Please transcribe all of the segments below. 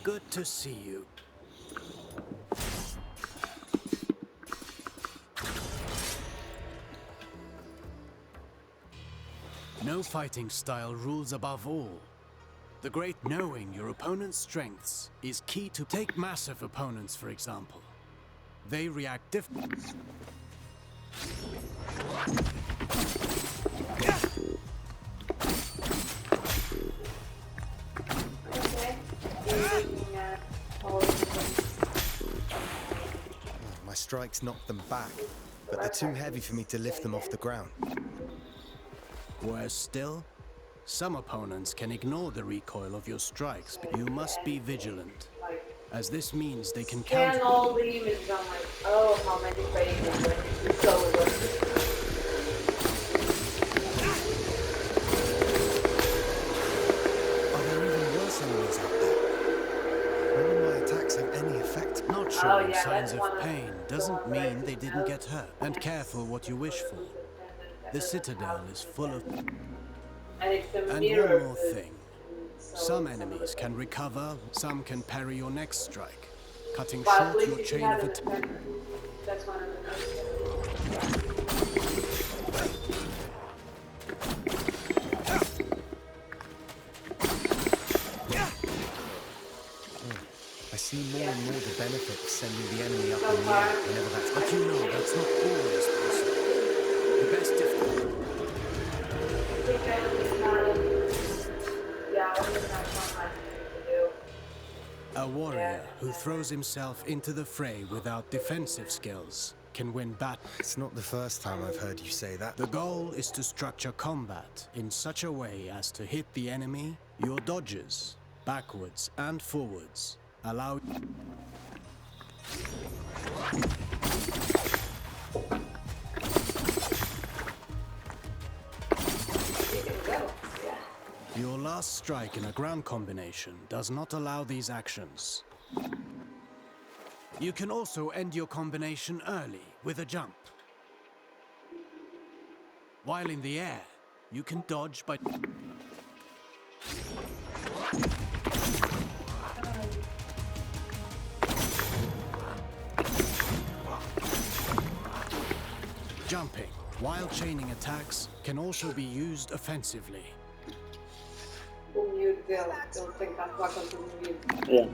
Good to see you. No fighting style rules above all. The great knowing your opponent's strengths is key to take massive opponents, for example. They react differently. My strikes knocked them back, but they're too heavy for me to lift them off the ground. Worse still, some opponents can ignore the recoil of your strikes, but you must be vigilant, as this means they can Scan counter. all the images. I'm like, oh, how many frames? It's so worth Are there even worse enemies out there? When will my attacks have any effect? Not showing yeah, signs that's of one of pain the doesn't mean ones they didn't get hurt. And careful what you wish for. The Citadel is full of... And it's a And mirror. one more thing. Some enemies can recover, some can parry your next strike, cutting But at short least your if you chain have of it, attack. that's one of the I see more and more the benefit of sending the enemy up in the air whenever that's But you know that's not always possible. The best defense. A warrior who throws himself into the fray without defensive skills can win battle. It's not the first time I've heard you say that. The goal is to structure combat in such a way as to hit the enemy. Your dodges, backwards and forwards, allow... Your last strike in a ground combination does not allow these actions. You can also end your combination early with a jump. While in the air, you can dodge by... Jumping, while chaining attacks, can also be used offensively. Yeah.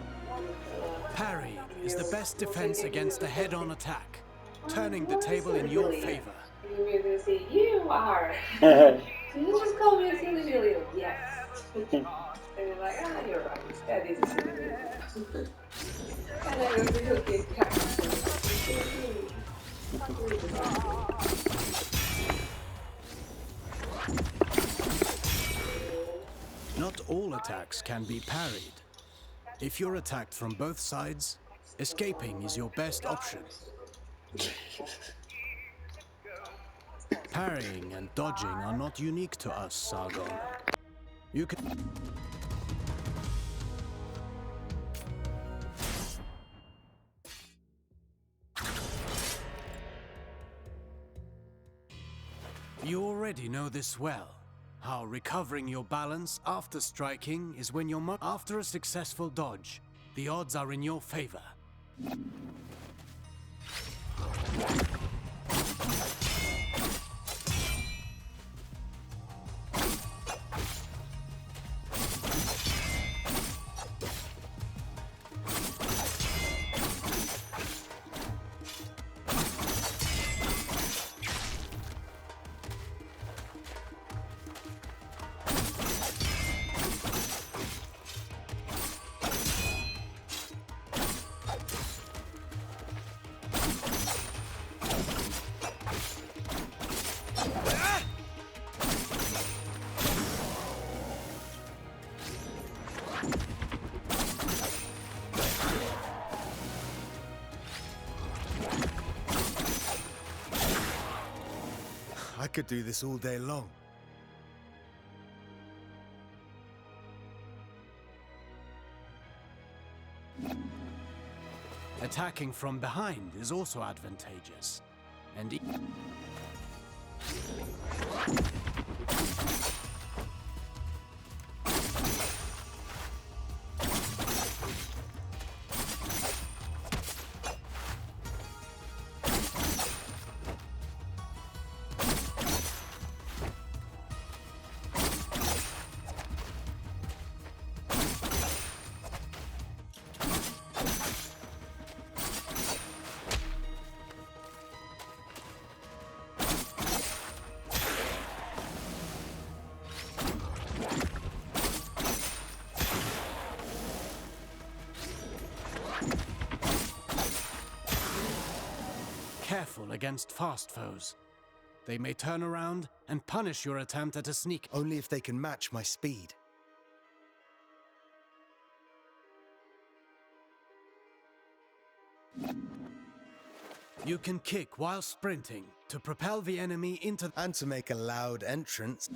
Parrying is the best defense against a head-on attack, turning the table in your favor. You're gonna say, you are. Can you just call me a silly million? Yes. And you're like, ah, you're right. That is a silly million. And I was a okay, Not all attacks can be parried. If you're attacked from both sides, escaping is your best option. Parrying and dodging are not unique to us, Sargon. You can... You already know this well. How recovering your balance after striking is when you're after a successful dodge. The odds are in your favor. I could do this all day long. Attacking from behind is also advantageous. And careful against fast foes. They may turn around and punish your attempt at a sneak. Only if they can match my speed. You can kick while sprinting to propel the enemy into... And to make a loud entrance.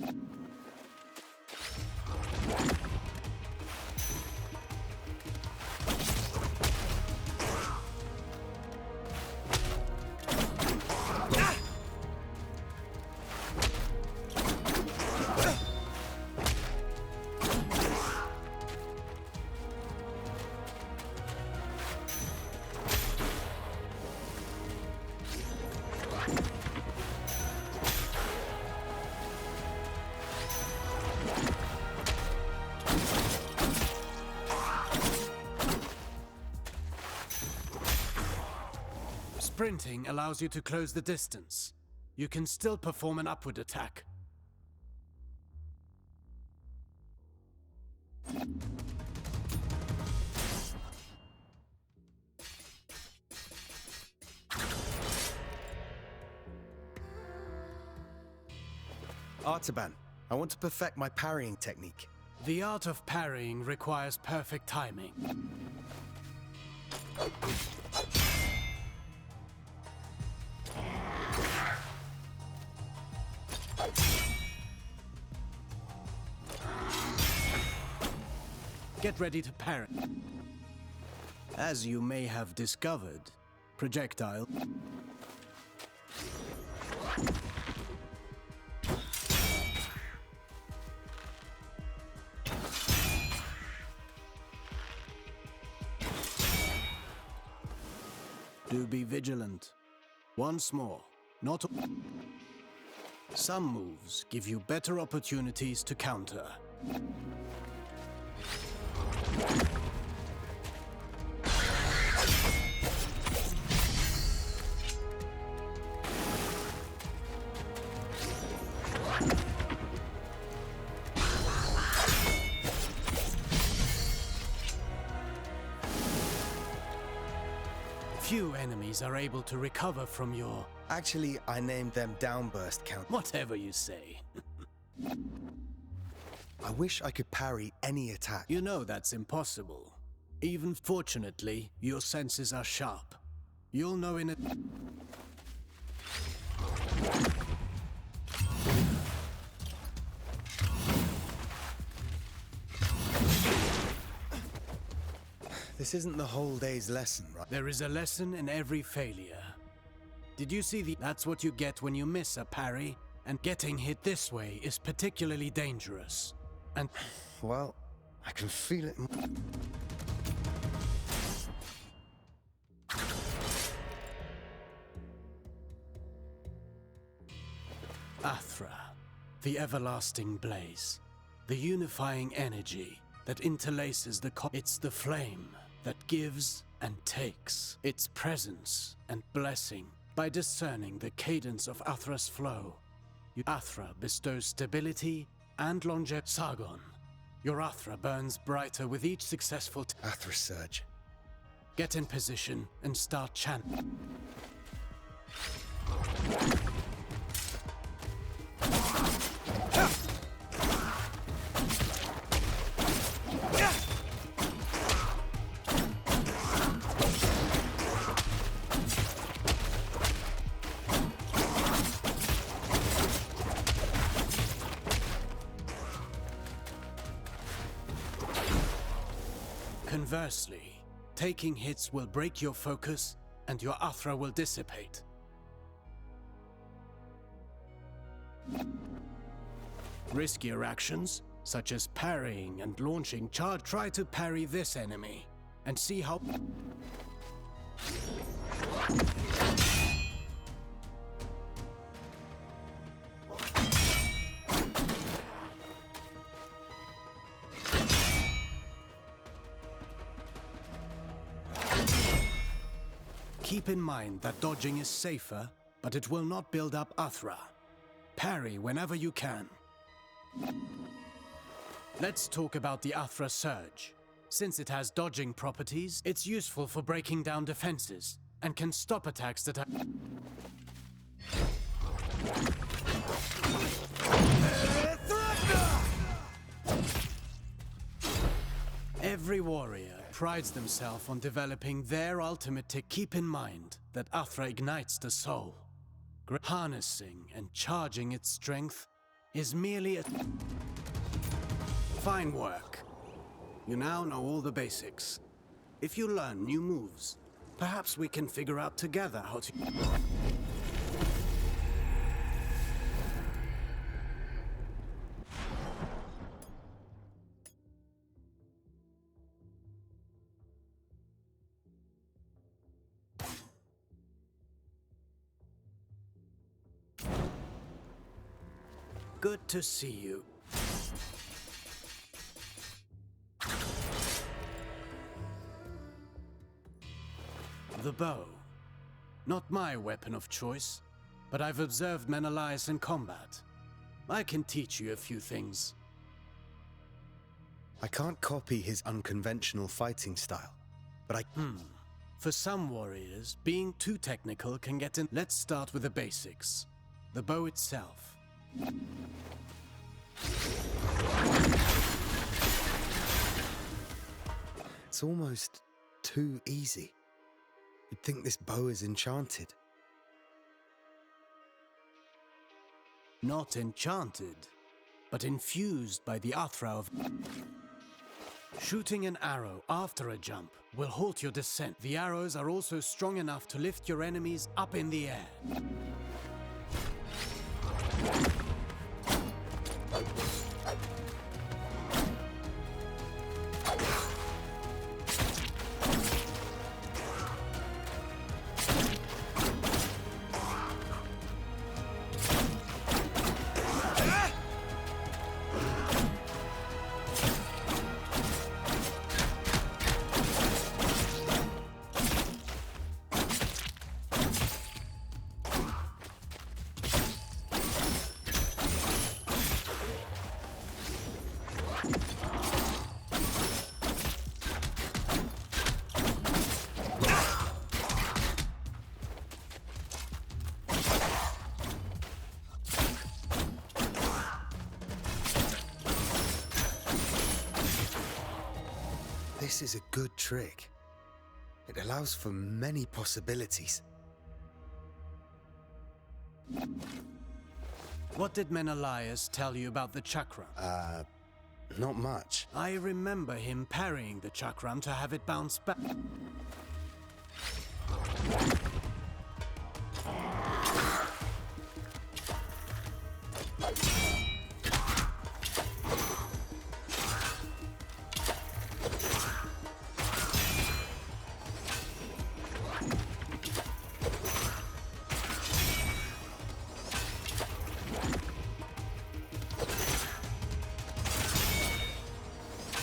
Sprinting allows you to close the distance. You can still perform an upward attack. Artaban, I want to perfect my parrying technique. The art of parrying requires perfect timing. Get ready to parry. As you may have discovered, projectile... Do be vigilant. Once more, not... Some moves give you better opportunities to counter. Few enemies are able to recover from your... Actually, I named them downburst count. Whatever you say. I wish I could parry any attack. You know that's impossible. Even fortunately, your senses are sharp. You'll know in it... This isn't the whole day's lesson, right? There is a lesson in every failure. Did you see the... That's what you get when you miss a parry, and getting hit this way is particularly dangerous. And... Well, I can feel it. Athra, the everlasting blaze, the unifying energy that interlaces the... It's the flame that gives and takes, its presence and blessing. By discerning the cadence of Athra's flow, Athra bestows stability and longevity. Sargon, your Athra burns brighter with each successful... Athra surge. Get in position and start chanting. Conversely, taking hits will break your focus and your Athra will dissipate. Riskier actions, such as parrying and launching charge, try to parry this enemy and see how... Keep in mind that dodging is safer, but it will not build up Athra. Parry whenever you can. Let's talk about the Athra Surge. Since it has dodging properties, it's useful for breaking down defenses and can stop attacks that are... Every warrior prides themselves on developing their ultimate tech. Keep in mind that Athra ignites the soul. Harnessing and charging its strength is merely a... Fine work. You now know all the basics. If you learn new moves, perhaps we can figure out together how to... Good to see you. The bow. Not my weapon of choice, but I've observed Menelaus in combat. I can teach you a few things. I can't copy his unconventional fighting style, but I... For some warriors, being too technical can get in... Let's start with the basics. The bow itself. It's almost too easy. You'd think this bow is enchanted. Not enchanted, but infused by the Athra of... Shooting an arrow after a jump will halt your descent. The arrows are also strong enough to lift your enemies up in the air. This is a good trick. It allows for many possibilities. What did Menelaus tell you about the chakram? Not much. I remember him parrying the chakram to have it bounce back.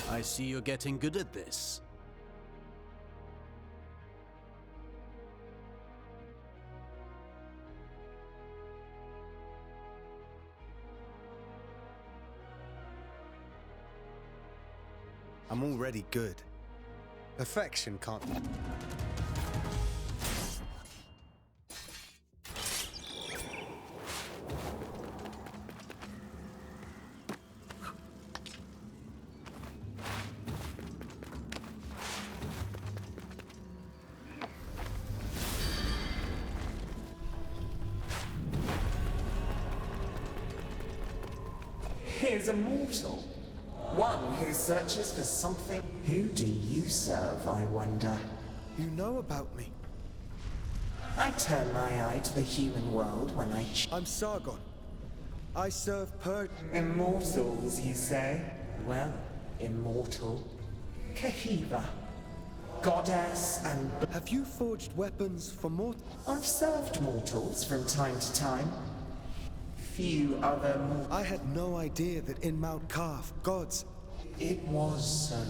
I see you're getting good at this. I'm already good. Perfection can't... Here's a mortal. One who searches for something. Who do you serve, I wonder? You know about me. I turn my eye to the human world when I I'm Sargon. I serve Immortals, you say? Well, immortal. Kahiva. Goddess and... Have you forged weapons for mortals? I've served mortals from time to time. Few other mortals. I had no idea that in Mount Kaf, gods... It was so.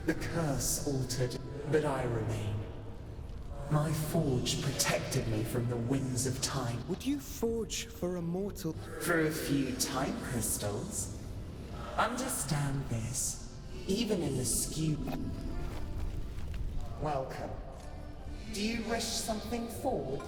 The curse altered, but I remain. My forge protected me from the winds of time. Would you forge for a mortal? For a few time crystals. Understand this. Even in the skew... Welcome. Do you wish something forward?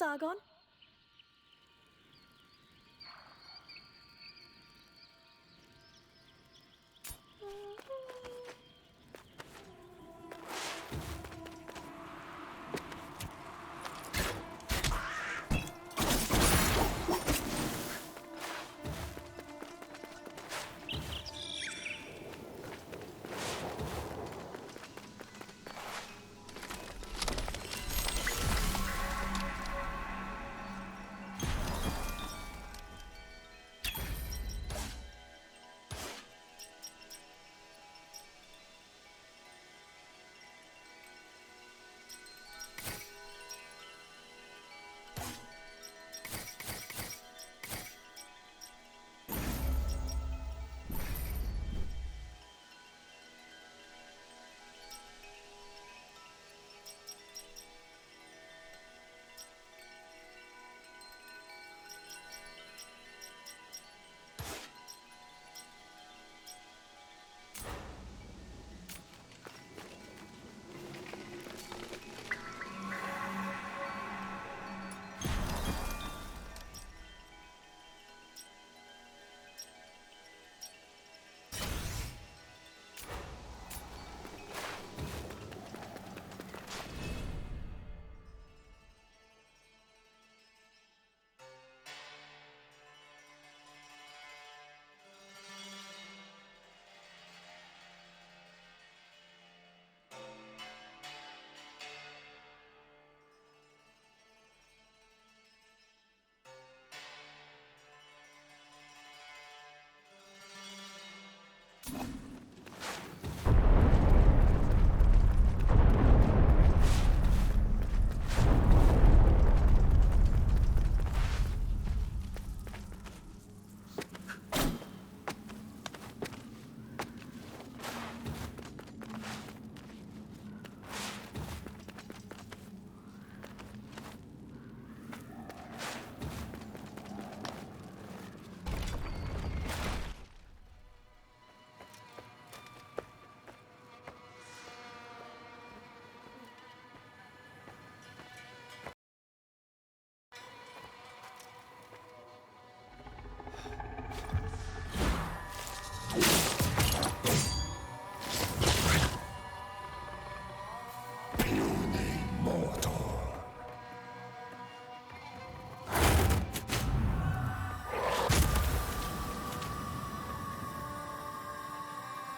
Sargon?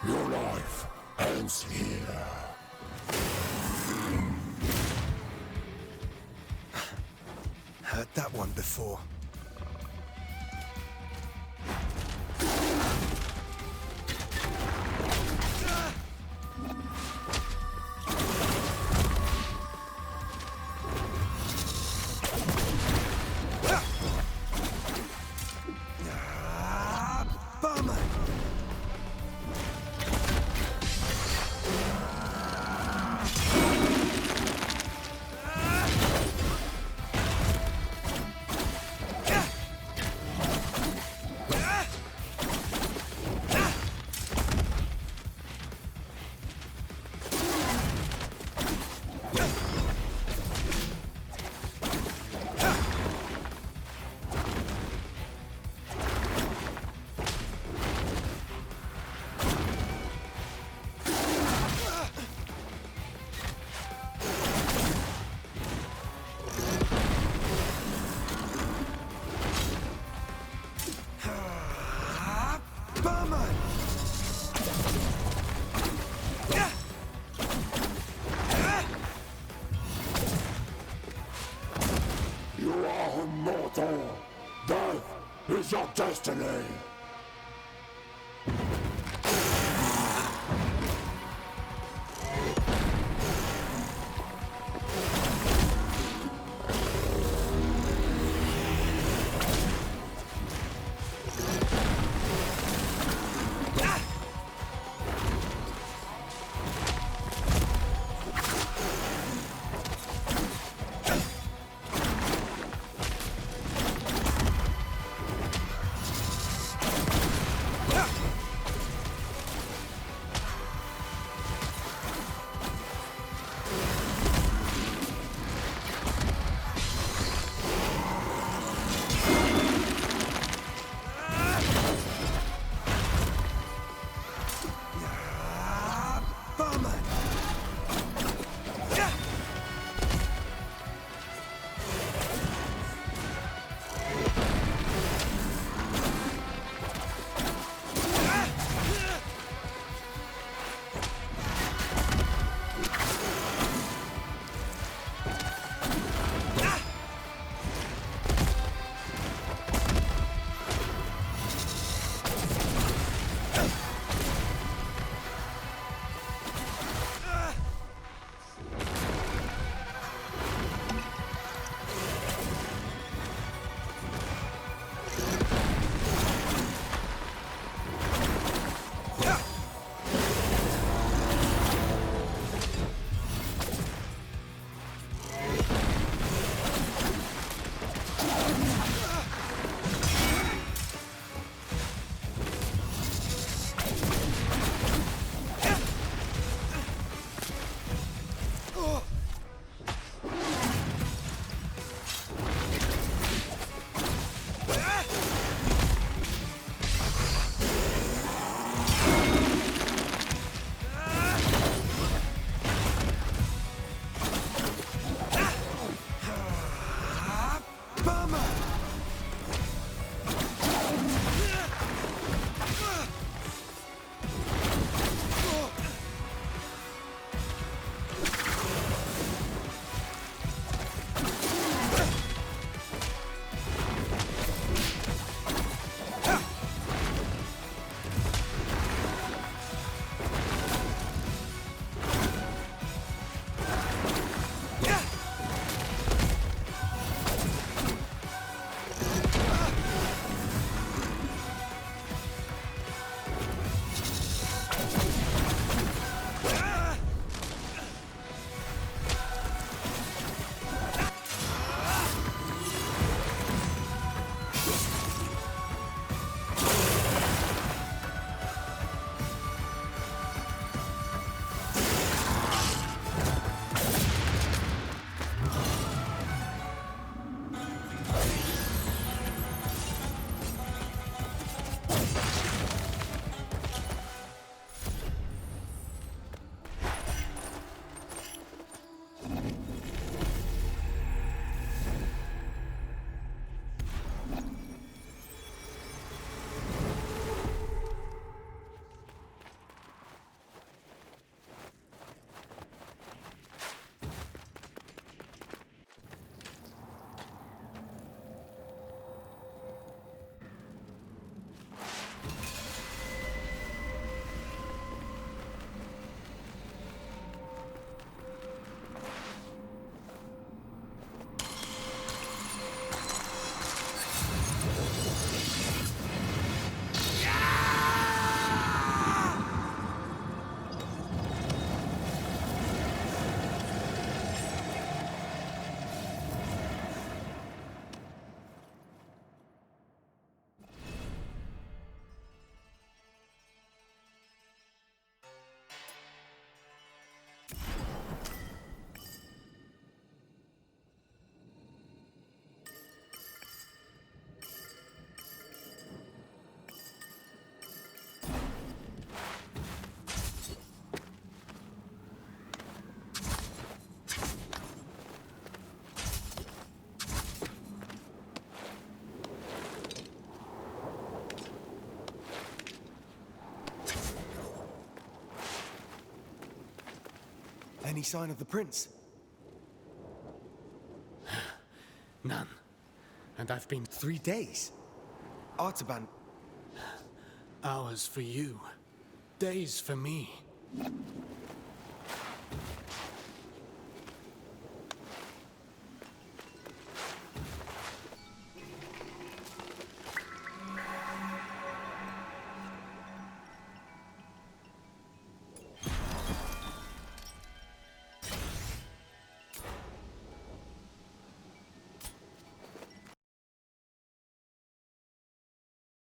Your life ends here. Heard that one before. Bummer! You are immortal. Death is your destiny. Barman! Any sign of the prince? None. And I've been 3 days. Artaban, hours for you, days for me.